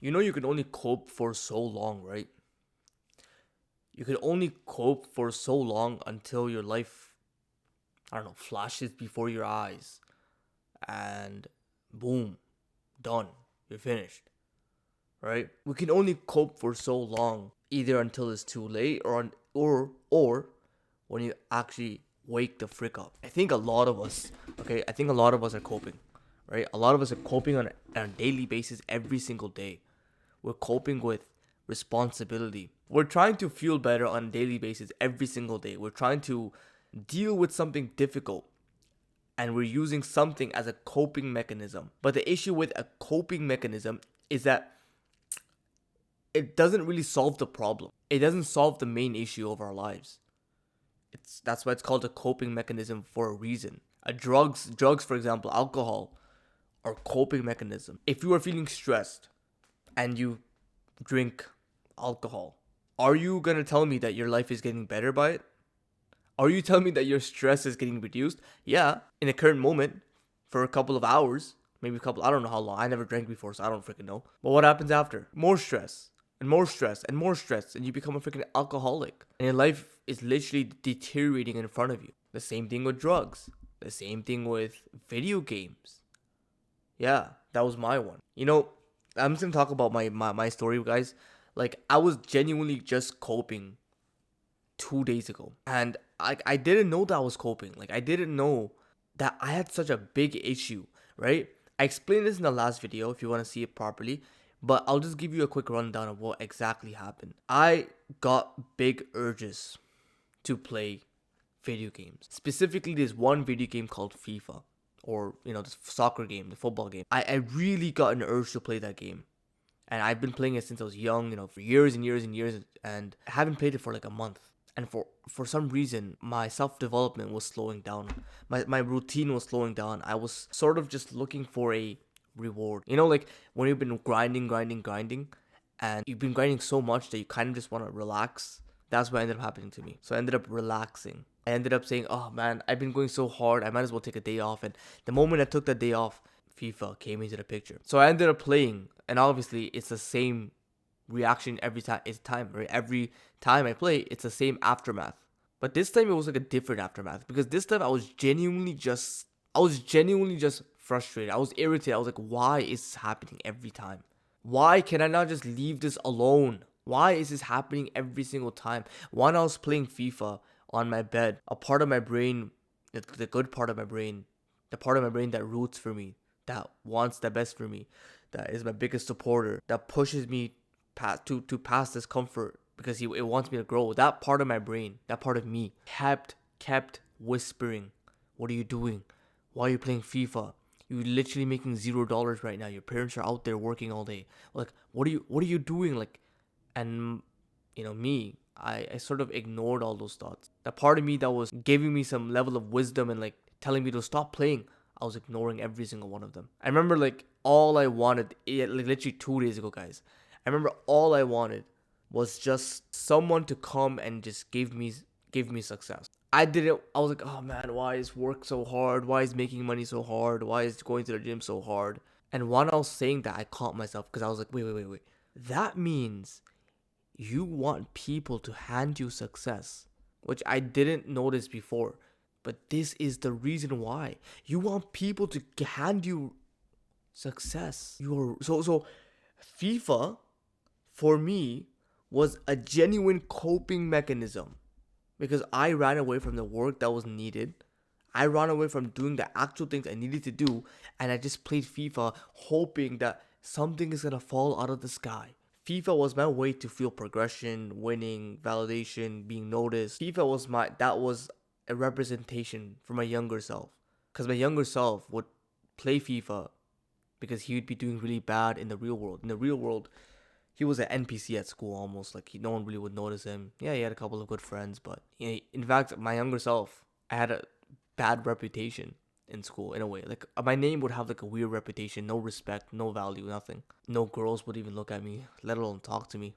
You know you can only cope for so long, right? You can only cope for so long until your life, I don't know, flashes before your eyes and boom, done. You're finished, right? We can only cope for so long, either until it's too late or when you actually wake the frick up. I think a lot of us, okay, I think a lot of us are coping, right? A lot of us are coping on a daily basis every single day. We're coping with responsibility. We're trying to feel better on a daily basis every single day. We're trying to deal with something difficult and we're using something as a coping mechanism. But the issue with a coping mechanism is that it doesn't really solve the problem. It doesn't solve the main issue of our lives. That's why it's called a coping mechanism for a reason. Drugs for example, alcohol are coping mechanism. If you are feeling stressed and you drink alcohol, are you gonna tell me that your life is getting better by it? Are you telling me that your stress is getting reduced? Yeah, in the current moment, for a couple of hours, maybe a couple, I don't know how long. I never drank before, so I don't freaking know. But what happens after? More stress, and more stress, and more stress, and you become a freaking alcoholic. And your life is literally deteriorating in front of you. The same thing with drugs. The same thing with video games. Yeah, that was my one. I'm just gonna talk about my story, guys. Like, I was genuinely just coping 2 days ago. And I didn't know that I was coping. Like, I didn't know that I had such a big issue, right? I explained this in the last video if you want to see it properly, but I'll just give you a quick rundown of what exactly happened. I got big urges to play video games. Specifically, there's one video game called FIFA, or, the soccer game, the football game. I really got an urge to play that game. And I've been playing it since I was young, for years and years and years, and I haven't played it for like a month. And for some reason, my self development was slowing down. My routine was slowing down. I was sort of just looking for a reward. Like when you've been grinding, and you've been grinding so much that you kind of just want to relax. That's what ended up happening to me. So I ended up relaxing. I ended up saying, "Oh man, I've been going so hard. I might as well take a day off." And the moment I took that day off, FIFA came into the picture. So I ended up playing, and obviously it's the same reaction every time. It's time, right? Every time I play, it's the same aftermath. But this time it was like a different aftermath because this time I was genuinely just frustrated. I was irritated. I was like, why is this happening every time? Why can I not just leave this alone? Why is this happening every single time? When I was playing FIFA on my bed, a part of my brain, the good part of my brain, the part of my brain that roots for me, that wants the best for me, that is my biggest supporter, that pushes me to pass this comfort because it wants me to grow. That part of my brain, that part of me, kept whispering, "What are you doing? Why are you playing FIFA? You're literally making $0 right now. Your parents are out there working all day. Like, what are you doing?" Like, and me, I sort of ignored all those thoughts. That part of me that was giving me some level of wisdom and like telling me to stop playing, I was ignoring every single one of them. I remember like all I wanted, like literally 2 days ago, guys. I remember all I wanted was just someone to come and just give me success. I was like, oh man, why is work so hard? Why is making money so hard? Why is going to the gym so hard? And when I was saying that, I caught myself because I was like, wait. That means you want people to hand you success, which I didn't notice before. But this is the reason why. You want people to hand you success. You're so FIFA for me was a genuine coping mechanism because I ran away from the work that was needed. I ran away from doing the actual things I needed to do, and I just played FIFA hoping that something is gonna fall out of the sky. FIFA was my way to feel progression, winning, validation, being noticed. FIFA was that was a representation for my younger self. Because my younger self would play FIFA because he would be doing really bad in the real world. In the real world, he was an NPC at school almost. Like, no one really would notice him. Yeah, he had a couple of good friends, but in fact, my younger self, I had a bad reputation in school in a way. Like, my name would have like a weird reputation, no respect, no value, nothing. No girls would even look at me, let alone talk to me,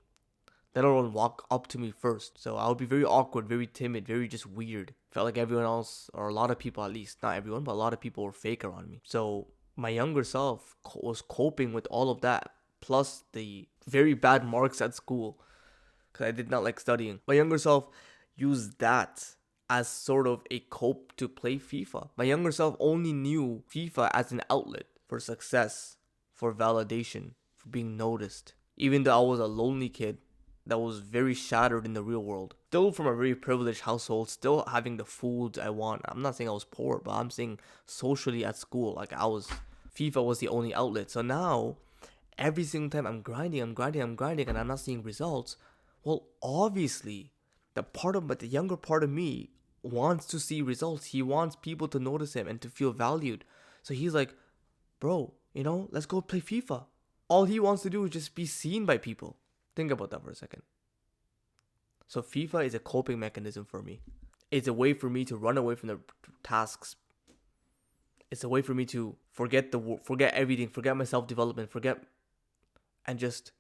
let alone walk up to me first. So I would be very awkward, very timid, very just weird. Felt like everyone else, or a lot of people at least, not everyone, but a lot of people were fake around me. So my younger self was coping with all of that, plus the very bad marks at school because I did not like studying. My younger self used that as sort of a cope to play FIFA. My younger self only knew FIFA as an outlet for success, for validation, for being noticed. Even though I was a lonely kid that was very shattered in the real world, still from a very privileged household, still having the food I want. I'm not saying I was poor, but I'm saying socially at school, like FIFA was the only outlet. So now, every single time I'm grinding, and I'm not seeing results, well, obviously, the younger part of me wants to see results. He wants people to notice him and to feel valued. So he's like, bro, let's go play FIFA. All he wants to do is just be seen by people. Think about that for a second. So FIFA is a coping mechanism for me. It's a way for me to run away from the tasks. It's a way for me to forget everything, forget my self-development, and just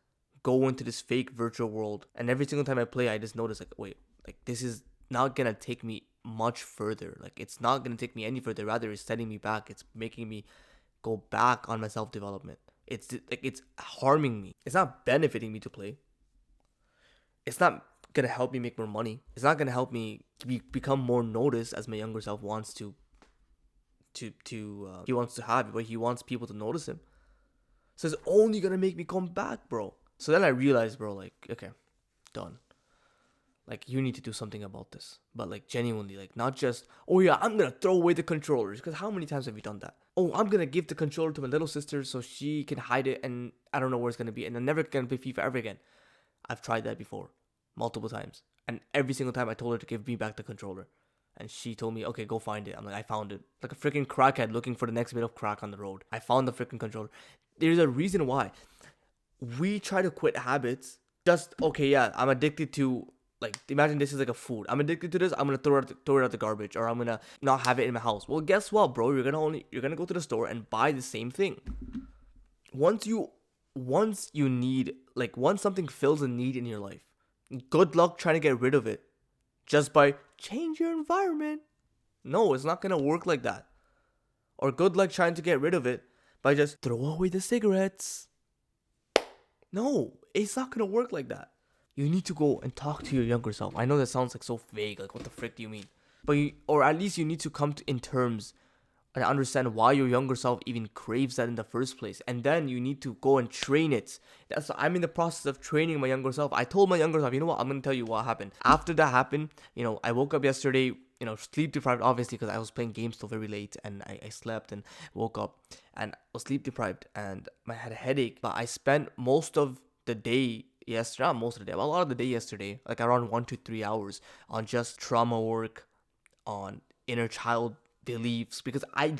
go into this fake virtual world. And every single time I play, I just notice, like, wait, like, this is not gonna take me much further. Like, it's not gonna take me any further. Rather, it's setting me back. It's making me go back on my self-development. It's harming me. It's not benefiting me to play. It's not gonna help me make more money. It's not gonna help me become more noticed as my younger self wants to he wants to have it, but he wants people to notice him. So it's only gonna make me come back, bro. So then I realized, bro, like, okay, done. Like, you need to do something about this. But, like, genuinely, like, not just, oh yeah, I'm gonna throw away the controllers. Because how many times have you done that? Oh, I'm gonna give the controller to my little sister so she can hide it and I don't know where it's gonna be. And I'm never gonna play FIFA ever again. I've tried that before. Multiple times. And every single time I told her to give me back the controller. And she told me, okay, go find it. I'm like, I found it. Like a freaking crackhead looking for the next bit of crack on the road. I found the freaking controller. There's a reason why. We try to quit habits. Just, okay, yeah, I'm addicted to, like, imagine this is like a food. I'm addicted to this. I'm gonna throw it out the garbage, or I'm gonna not have it in my house. Well, guess what, bro? You're gonna go to the store and buy the same thing. Once something fills a need in your life, good luck trying to get rid of it just by change your environment. No, it's not gonna work like that. Or good luck trying to get rid of it by just throw away the cigarettes. No, it's not gonna work like that. You need to go and talk to your younger self. I know that sounds like so vague, like what the frick do you mean? Or at least you need to come in terms and understand why your younger self even craves that in the first place. And then you need to go and train it. I'm in the process of training my younger self. I told my younger self, you know what, I'm going to tell you what happened. After that happened, I woke up yesterday, sleep deprived, obviously, because I was playing games till very late. And I slept and woke up and was sleep deprived. And I had a headache. But I spent most of the day yesterday, not most of the day, but a lot of the day yesterday, like around 1 to 3 hours on just trauma work, on inner child beliefs, because I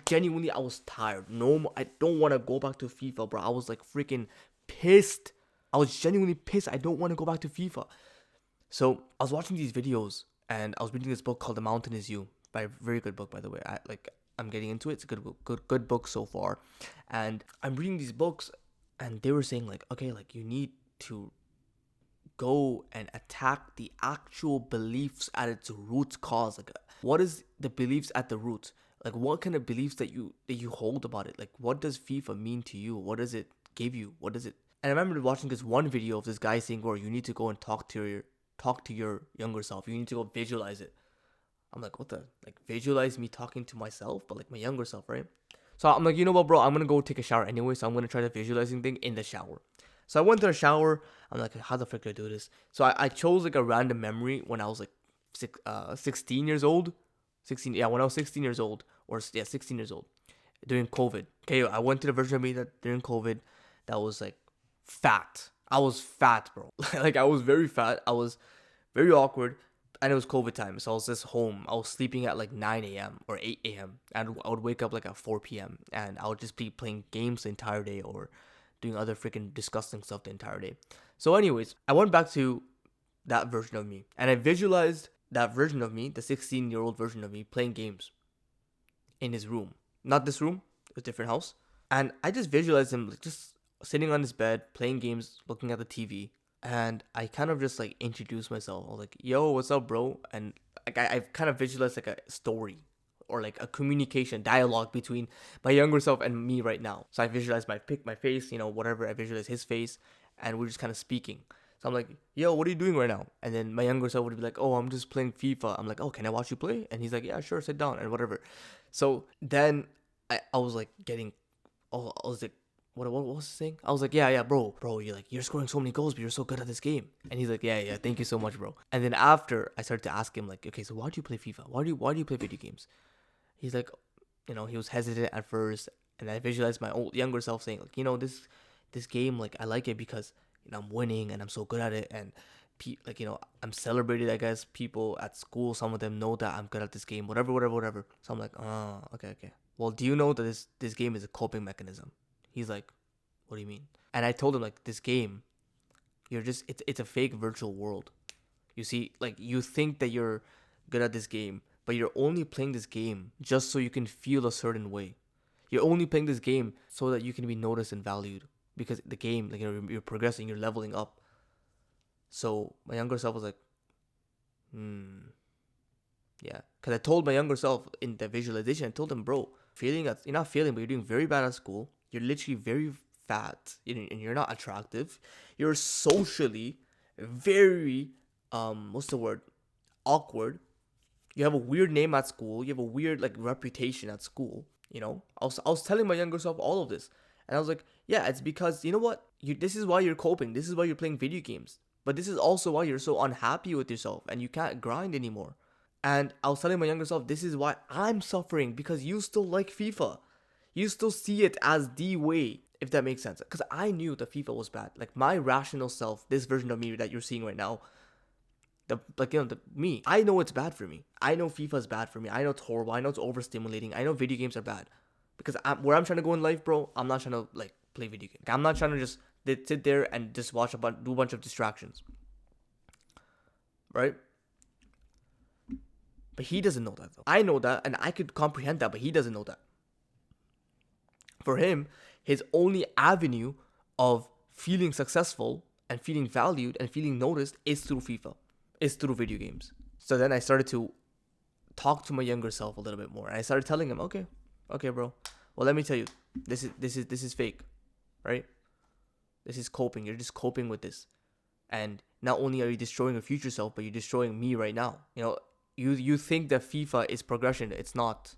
was tired. No, I don't want to go back to FIFA, bro. I was like freaking pissed. I was genuinely pissed. I don't want to go back to FIFA. So I was watching these videos and I was reading this book called The Mountain Is You, by a very good book, by the way. I'm getting into it. It's a good book so far. And I'm reading these books and they were saying, like, okay, like, you need to go and attack the actual beliefs at its root cause. Like, what is the beliefs at the root? Like, what kind of beliefs that you hold about it? Like, what does FIFA mean to you? What does it give you? What does it? And I remember watching this one video of this guy saying, where you need to go and talk to your younger self. You need to go visualize it. I'm like, what the? Like, visualize me talking to myself, but like my younger self, right? So I'm like, you know what, bro? I'm gonna go take a shower anyway. So I'm gonna try the visualizing thing in the shower. So I went to the shower. I'm like, how the frick do I do this? So I chose like a random memory when I was like 16 years old. 16, yeah, when I was 16 years old. 16 years old. During COVID. Okay, I went to the version of me that during COVID that was like fat. I was fat, bro. Like, I was very fat. I was very awkward. And it was COVID time. So I was just home. I was sleeping at like 9 a.m. or 8 a.m. And I would wake up like at 4 p.m. And I would just be playing games the entire day or doing other freaking disgusting stuff the entire day. So anyways, I went back to that version of me. And I visualized that version of me, the 16-year-old version of me, playing games in his room. Not this room, a different house. And I just visualized him like just sitting on his bed, playing games, looking at the TV. And I kind of just like introduced myself. I was like, yo, what's up, bro? And like I've kind of visualized like a story or like a communication dialogue between my younger self and me right now. So I visualize my face, whatever. I visualize his face, and we're just kind of speaking. So I'm like, yo, what are you doing right now? And then my younger self would be like, oh, I'm just playing FIFA. I'm like, oh, can I watch you play? And he's like, yeah, sure, sit down and whatever. So then I was like I was like, what was the thing? I was like, yeah, bro, you're scoring so many goals, but you're so good at this game. And he's like, yeah, thank you so much, bro. And then after, I started to ask him like, okay, so why do you play FIFA? Why do you play video games? He's like, he was hesitant at first, and I visualized my old younger self saying like, this game, like I like it because I'm winning and I'm so good at it, and I'm celebrated. I guess people at school, some of them know that I'm good at this game, whatever. So I'm like, oh, okay. Well, do you know that this game is a coping mechanism? He's like, what do you mean? And I told him like, this game, it's a fake virtual world. You see, like you think that you're good at this game, but you're only playing this game just so you can feel a certain way. You're only playing this game so that you can be noticed and valued, because the game, like you're progressing, you're leveling up. So my younger self was like, yeah. Because I told my younger self in the visualization, I told him, bro, you're not failing, but you're doing very bad at school. You're literally very fat, and you're not attractive. You're socially very, what's the word? Awkward. You have a weird name at school. You have a weird like reputation at school. I was telling my younger self all of this, and I was like, yeah, it's because you know what? This is why you're coping. This is why you're playing video games. But this is also why you're so unhappy with yourself and you can't grind anymore. And I was telling my younger self, this is why I'm suffering, because you still like FIFA. You still see it as the way, if that makes sense. Because I knew that FIFA was bad. Like my rational self, this version of me that you're seeing right now, me, I know it's bad for me. I know FIFA is bad for me. I know it's horrible. I know it's overstimulating. I know video games are bad. Because where I'm trying to go in life, bro, I'm not trying to like play video games. I'm not trying to just sit there and just do a bunch of distractions. Right? But he doesn't know that though. I know that and I could comprehend that, but he doesn't know that. For him, his only avenue of feeling successful and feeling valued and feeling noticed is through FIFA, is through video games. So then I started to talk to my younger self a little bit more. And I started telling him, okay, bro. Well, let me tell you, this is fake, right? This is coping. You're just coping with this. And not only are you destroying your future self, but you're destroying me right now. You think that FIFA is progression. It's not.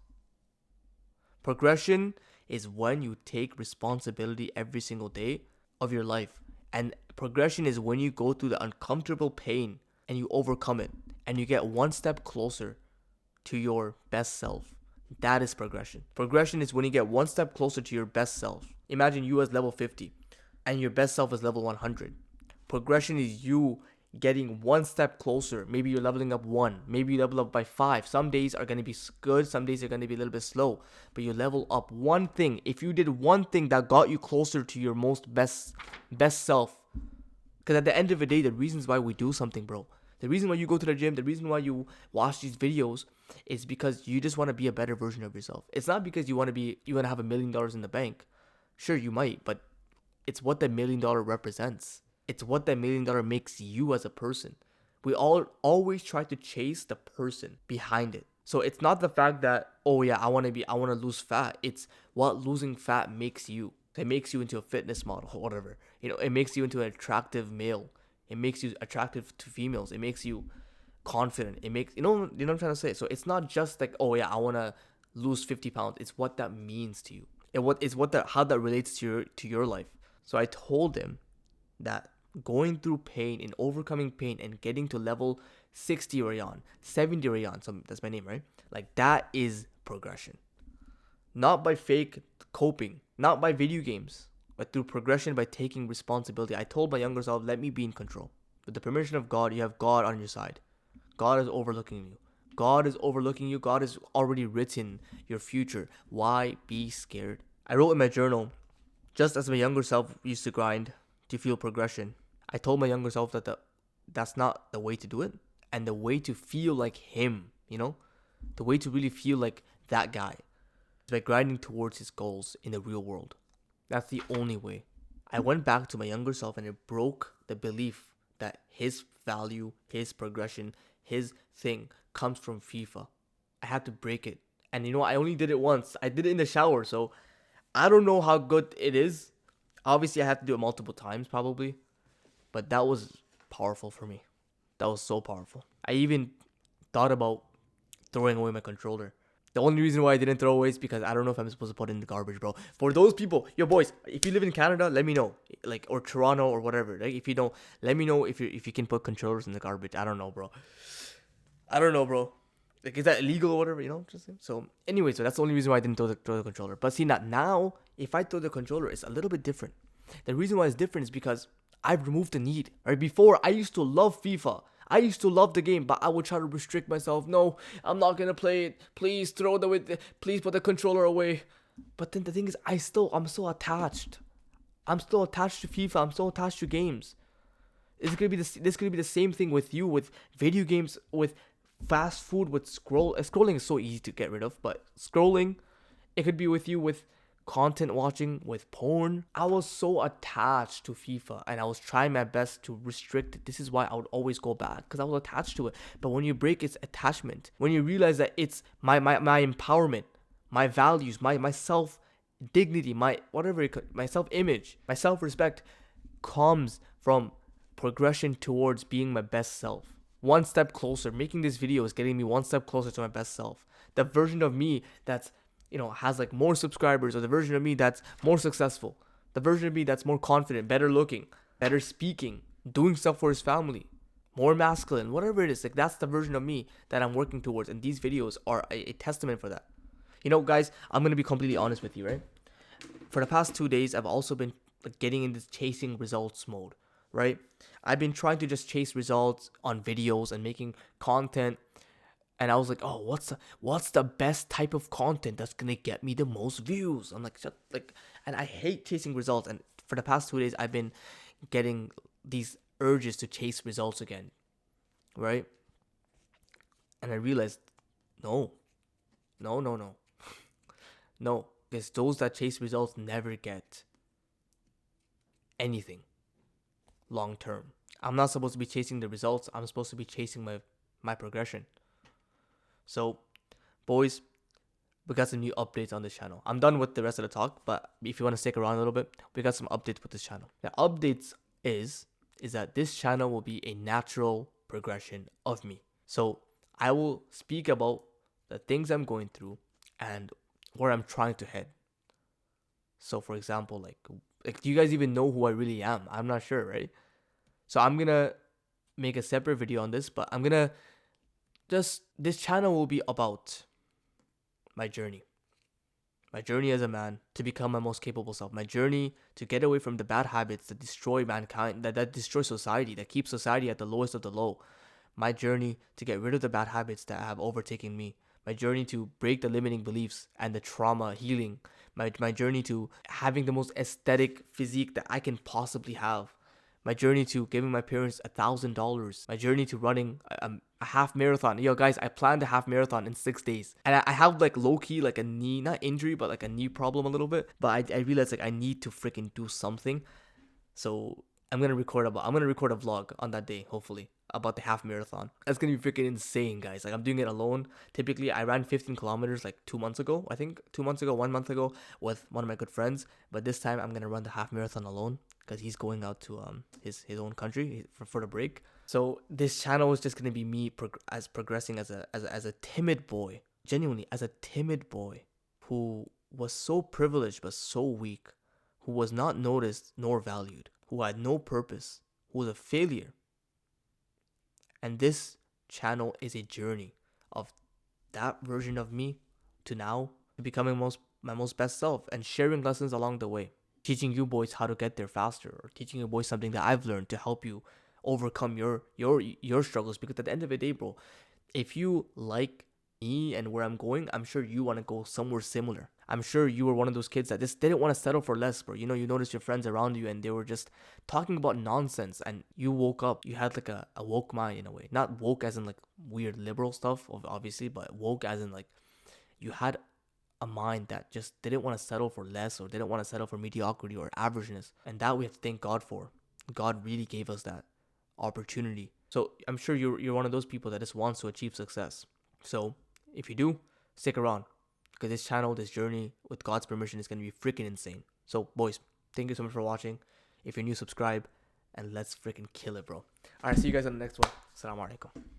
Progression is when you take responsibility every single day of your life. And progression is when you go through the uncomfortable pain and you overcome it and you get one step closer to your best self. That is progression. Progression is when you get one step closer to your best self. Imagine you as level 50 and your best self is level 100. Progression is you getting one step closer. Maybe you're leveling up 1. Maybe you level up by 5. Some days are going to be good. Some days are going to be a little bit slow. But you level up one thing. If you did one thing that got you closer to your most best self. Because at the end of the day, the reasons why we do something, bro. The reason why you go to the gym, the reason why you watch these videos is because you just want to be a better version of yourself. It's not because you want to have $1 million in the bank. Sure, you might, but it's what the $1 million represents. It's what that $1 million makes you as a person. We all always try to chase the person behind it. So it's not the fact that, oh yeah, I want to lose fat. It's what losing fat makes you. It makes you into a fitness model or whatever. It makes you into an attractive male. It makes you attractive to females. It makes you confident. It makes, what I'm trying to say? So it's not just like, oh yeah, I want to lose 50 pounds. It's what that means to you. How that relates to your life. So I told him that going through pain and overcoming pain and getting to level 60 Rayan, 70 Rayan, so that's my name, right? Like that is progression. Not by fake coping, not by video games, but through progression by taking responsibility. I told my younger self, let me be in control. With the permission of God, you have God on your side. God is overlooking you. God is overlooking you. God has already written your future. Why be scared? I wrote in my journal, just as my younger self used to grind to feel progression, I told my younger self that that's not the way to do it. And the way to feel like him, the way to really feel like that guy is by grinding towards his goals in the real world. That's the only way. I went back to my younger self and it broke the belief that his value, his progression, his thing comes from FIFA. I had to break it. And I only did it once. I did it in the shower, so I don't know how good it is. Obviously, I have to do it multiple times probably, but that was powerful for me. That was so powerful. I even thought about throwing away my controller. The only reason why I didn't throw away is because I don't know if I'm supposed to put it in the garbage, bro. For those people, yo boys, if you live in Canada, let me know. Like, or Toronto or whatever. Like, if you don't, let me know if you can put controllers in the garbage. I don't know, bro. I don't know, bro. Like, is that illegal or whatever? Just so. Anyway, so that's the only reason why I didn't throw the controller. But see, not now. If I throw the controller, it's a little bit different. The reason why it's different is because I've removed the need. Right before, I used to love FIFA. I used to love the game, but I would try to restrict myself. No, I'm not gonna play it. Please please put the controller away. But then the thing is, I'm so attached. I'm still attached to FIFA. I'm still attached to games. This could be the same thing with you, with video games, with fast food, with scrolling is so easy to get rid of, but scrolling, it could be with you with content watching, with porn. I was so attached to FIFA and I was trying my best to restrict it. This is why I would always go back, because I was attached to it. But when you break its attachment, when you realize that it's my empowerment, my values, my self dignity, my my self image, my self respect comes from progression towards being my best self. One step closer. Making this video is getting me one step closer to my best self. The version of me that's, has like more subscribers, or the version of me that's more successful. The version of me that's more confident, better looking, better speaking, doing stuff for his family, more masculine, whatever it is. Like, that's the version of me that I'm working towards. And these videos are a testament for that. Guys, I'm going to be completely honest with you, right? For the past 2 days, I've also been getting in this chasing results mode, right? I've been trying to just chase results on videos and making content, and I was like, oh, what's the best type of content that's gonna get me the most views? I'm like, and I hate chasing results. And for the past 2 days, I've been getting these urges to chase results again, right? And I realized, no, no, because those that chase results never get anything long term. I'm not supposed to be chasing the results. I'm supposed to be chasing my progression. So, boys, we got some new updates on this channel. I'm done with the rest of the talk, but if you want to stick around a little bit, we got some updates with this channel. The updates is that this channel will be a natural progression of me. So I will speak about the things I'm going through and where I'm trying to head. So, for example, like do you guys even know who I really am? I'm not sure, right? So I'm gonna make a separate video on this, but this channel will be about my journey. My journey as a man to become my most capable self. My journey to get away from the bad habits that destroy mankind, that destroy society, that keep society at the lowest of the low. My journey to get rid of the bad habits that have overtaken me. My journey to break the limiting beliefs and the trauma healing. My journey to having the most aesthetic physique that I can possibly have. My journey to giving my parents $1,000. My journey to running a half marathon. Yo, guys, I planned a half marathon in 6 days. And I have like low-key like a knee, not injury, but like a knee problem a little bit. But I realized like I need to freaking do something. So I'm gonna record a vlog on that day, hopefully, about the half marathon. That's gonna be freaking insane, guys. Like, I'm doing it alone. Typically, I ran 15 kilometers like 1 month ago, with one of my good friends. But this time, I'm gonna run the half marathon alone because he's going out to his own country for the break. So this channel is just gonna be me progressing as a timid boy, genuinely as a timid boy who was so privileged but so weak, who was not noticed nor valued, who had no purpose, who was a failure. And this channel is a journey of that version of me to now becoming my most best self, and sharing lessons along the way. Teaching you boys how to get there faster, or teaching you boys something that I've learned to help you overcome your struggles. Because at the end of the day, bro, if you like me and where I'm going, I'm sure you want to go somewhere similar. I'm sure you were one of those kids that just didn't want to settle for less, bro. You notice your friends around you and they were just talking about nonsense, and you woke up, you had like a woke mind in a way. Not woke as in like weird liberal stuff, obviously, but woke as in like you had a mind that just didn't want to settle for less, or didn't want to settle for mediocrity or averageness. And that we have to thank God for. God really gave us that opportunity. So I'm sure you're one of those people that just wants to achieve success. So if you do, stick around. because this channel, this journey, with God's permission, is gonna be freaking insane. So, boys, thank you so much for watching. If you're new, subscribe, and let's freaking kill it, bro. All right, see you guys on the next one. Assalamu alaikum.